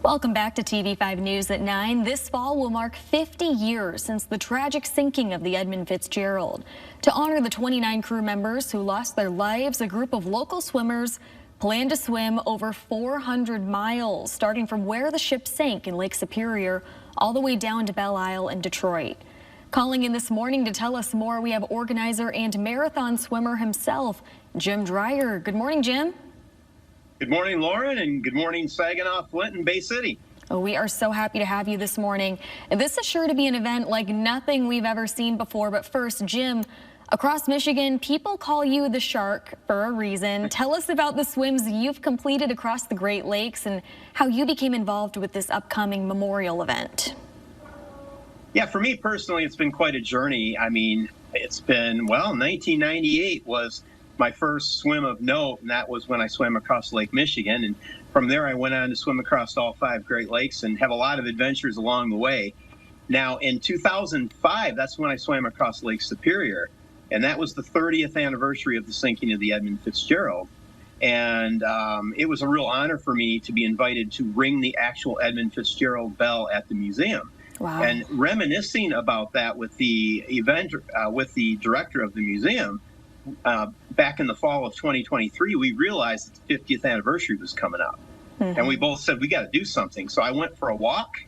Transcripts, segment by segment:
Welcome back to TV5 News at 9. This fall will mark 50 years since the tragic sinking of the Edmund Fitzgerald. To honor the 29 crew members who lost their lives, a group of local swimmers plan to swim over 400 miles, starting from where the ship sank in Lake Superior all the way down to Belle Isle in Detroit. Calling in this morning to tell us more, we have organizer and marathon swimmer himself, Jim Dreyer. Good morning, Jim. Good morning, Lauren, and good morning, Saginaw, Flint, and Bay City. Oh, we are so happy to have you this morning. This is sure to be an event like nothing we've ever seen before. But first, Jim, across Michigan, people call you the Shark for a reason. Tell us about the swims you've completed across the Great Lakes and how you became involved with this upcoming memorial event. Yeah, for me personally, it's been quite a journey. I mean, it's been, 1998 was my first swim of note, and that was when I swam across Lake Michigan. And from there, I went on to swim across all 5 Great Lakes and have a lot of adventures along the way. Now, in 2005, that's when I swam across Lake Superior, and that was the 30th anniversary of the sinking of the Edmund Fitzgerald. And it was a real honor for me to be invited to ring the actual Edmund Fitzgerald bell at the museum. Wow. And reminiscing about that with the event, with the director of the museum, back in the fall of 2023, we realized that the 50th anniversary was coming up. And we both said, we got to do something. So I went for a walk,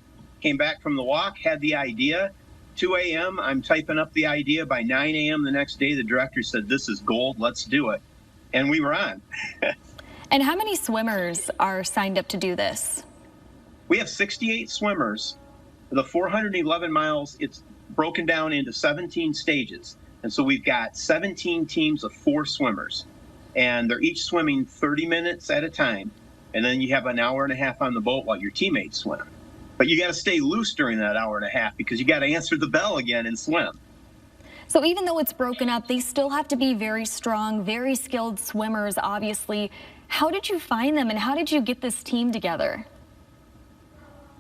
came back from the walk, had the idea. 2 a.m., I'm typing up the idea. By 9 a.m. the next day, the director said, this is gold, let's do it. And we were on. And how many swimmers are signed up to do this? We have 68 swimmers. The 411 miles, it's broken down into 17 stages. And so we've got 17 teams of 4 swimmers, and they're each swimming 30 minutes at a time. And then you have an hour and a half on the boat while your teammates swim. But you got to stay loose during that hour and a half because you got to answer the bell again and swim. So even though it's broken up, they still have to be very strong, very skilled swimmers, obviously. How did you find them and how did you get this team together?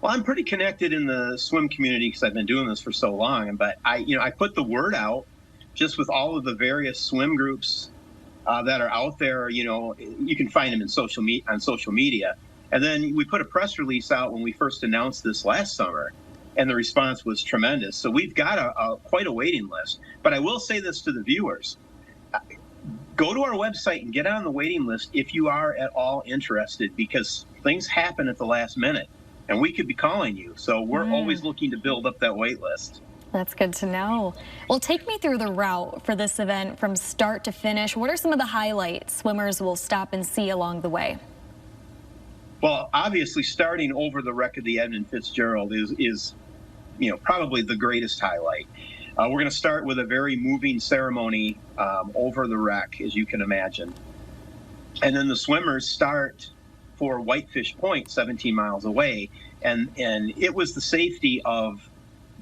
Well, I'm pretty connected in the swim community because I've been doing this for so long. But I put the word out just with all of the various swim groups that are out there. You can find them in on social media. And then we put a press release out when we first announced this last summer, and the response was tremendous. So we've got quite a waiting list. But I will say this to the viewers. Go to our website and get on the waiting list if you are at all interested, because things happen at the last minute, and we could be calling you. So we're always looking to build up that wait list. That's good to know. Well, take me through the route for this event from start to finish. What are some of the highlights swimmers will stop and see along the way? Well, obviously, starting over the wreck of the Edmund Fitzgerald is probably the greatest highlight. We're going to start with a very moving ceremony over the wreck, as you can imagine. And then the swimmers start for Whitefish Point, 17 miles away. And it was the safety of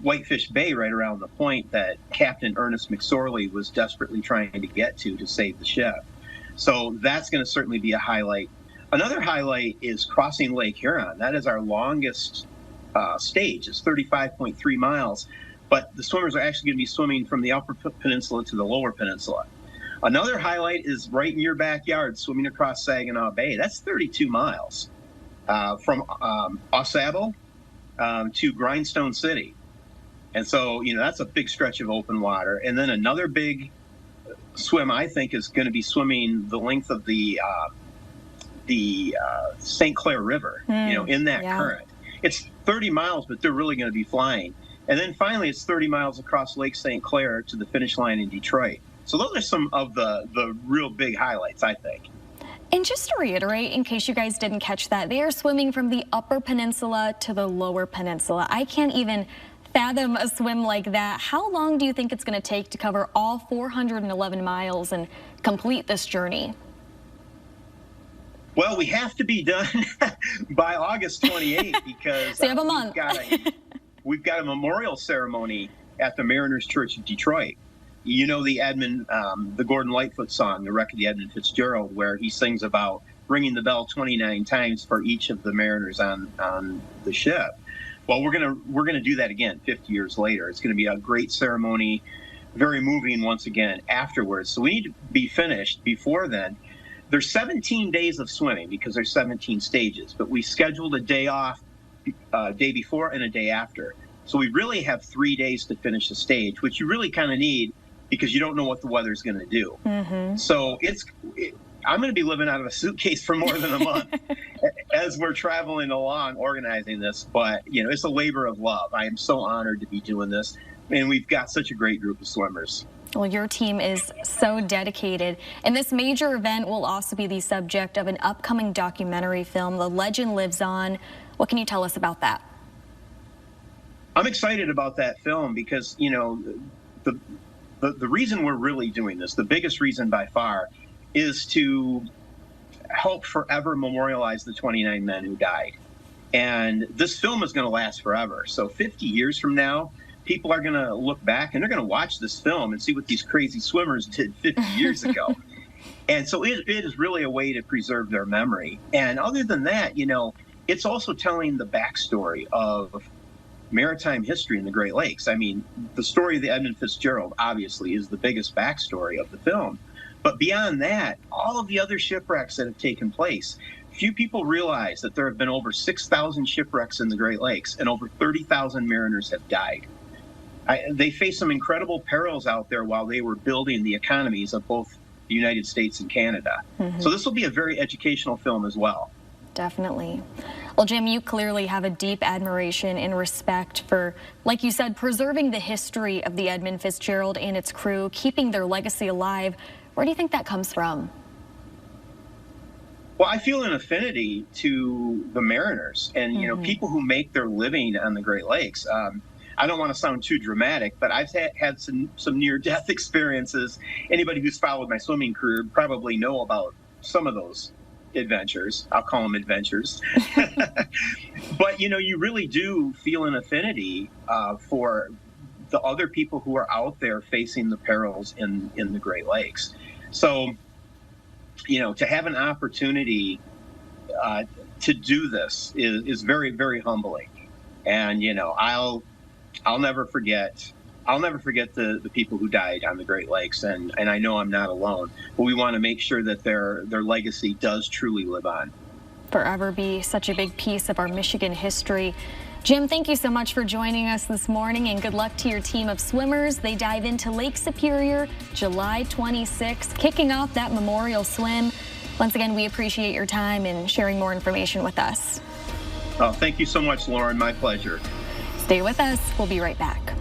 Whitefish Bay right around the point that Captain Ernest McSorley was desperately trying to get to save the ship. So that's going to certainly be a highlight. Another highlight is crossing Lake Huron. That is our longest stage. It's 35.3 miles, but the swimmers are actually going to be swimming from the upper peninsula to the lower peninsula. Another highlight is right in your backyard, swimming across Saginaw Bay. That's 32 miles from Osable to Grindstone City. And so, that's a big stretch of open water. And then another big swim, I think, is going to be swimming the length of the St. Clair River, in that current. It's 30 miles, but they're really going to be flying. And then finally, it's 30 miles across Lake St. Clair to the finish line in Detroit. So those are some of the real big highlights, I think. And just to reiterate, in case you guys didn't catch that, they are swimming from the upper peninsula to the lower peninsula. I can't even fathom a swim like that. How long do you think it's going to take to cover all 411 miles and complete this journey? Well, we have to be done by August 28th because so you have a month. We've got a memorial ceremony at the Mariners Church of Detroit. You know the the Gordon Lightfoot song, The Wreck of the Edmund Fitzgerald, where he sings about ringing the bell 29 times for each of the mariners on the ship. Well, we're gonna do that again 50 years later. It's going to be a great ceremony, very moving once again afterwards. So we need to be finished before then. There's 17 days of swimming because there's 17 stages, but we scheduled a day off day before and a day after. So we really have 3 days to finish the stage, which you really kind of need because you don't know what the weather's going to do. So I'm going to be living out of a suitcase for more than a month as we're traveling along organizing this. But, it's a labor of love. I am so honored to be doing this. And we've got such a great group of swimmers. Well, your team is so dedicated. And this major event will also be the subject of an upcoming documentary film, The Legend Lives On. What can you tell us about that? I'm excited about that film because, the reason we're really doing this, the biggest reason by far, is to help forever memorialize the 29 men who died. And this film is going to last forever. So 50 years from now, people are going to look back and they're going to watch this film and see what these crazy swimmers did 50 years ago. And so it is really a way to preserve their memory. And other than that, it's also telling the backstory of maritime history in the Great Lakes. I mean, the story of the Edmund Fitzgerald, obviously, is the biggest backstory of the film. But beyond that, all of the other shipwrecks that have taken place, few people realize that there have been over 6,000 shipwrecks in the Great Lakes and over 30,000 mariners have died. They faced some incredible perils out there while they were building the economies of both the United States and Canada. So this will be a very educational film as well. Definitely. Well, Jim, you clearly have a deep admiration and respect for, like you said, preserving the history of the Edmund Fitzgerald and its crew, keeping their legacy alive. Where do you think that comes from? Well, I feel an affinity to the mariners and, people who make their living on the Great Lakes. I don't want to sound too dramatic, but I've had some near-death experiences. Anybody who's followed my swimming career probably know about some of those adventures. I'll call them adventures. But, you really do feel an affinity for the other people who are out there facing the perils in the Great Lakes. So, to have an opportunity to do this is very, very humbling. And, I'll never forget the people who died on the Great Lakes, and I know I'm not alone. But we want to make sure that their legacy does truly live on. Forever be such a big piece of our Michigan history. Jim, thank you so much for joining us this morning, and good luck to your team of swimmers. They dive into Lake Superior July 26th, kicking off that memorial swim. Once again, we appreciate your time and sharing more information with us. Oh, thank you so much, Lauren. My pleasure. Stay with us. We'll be right back.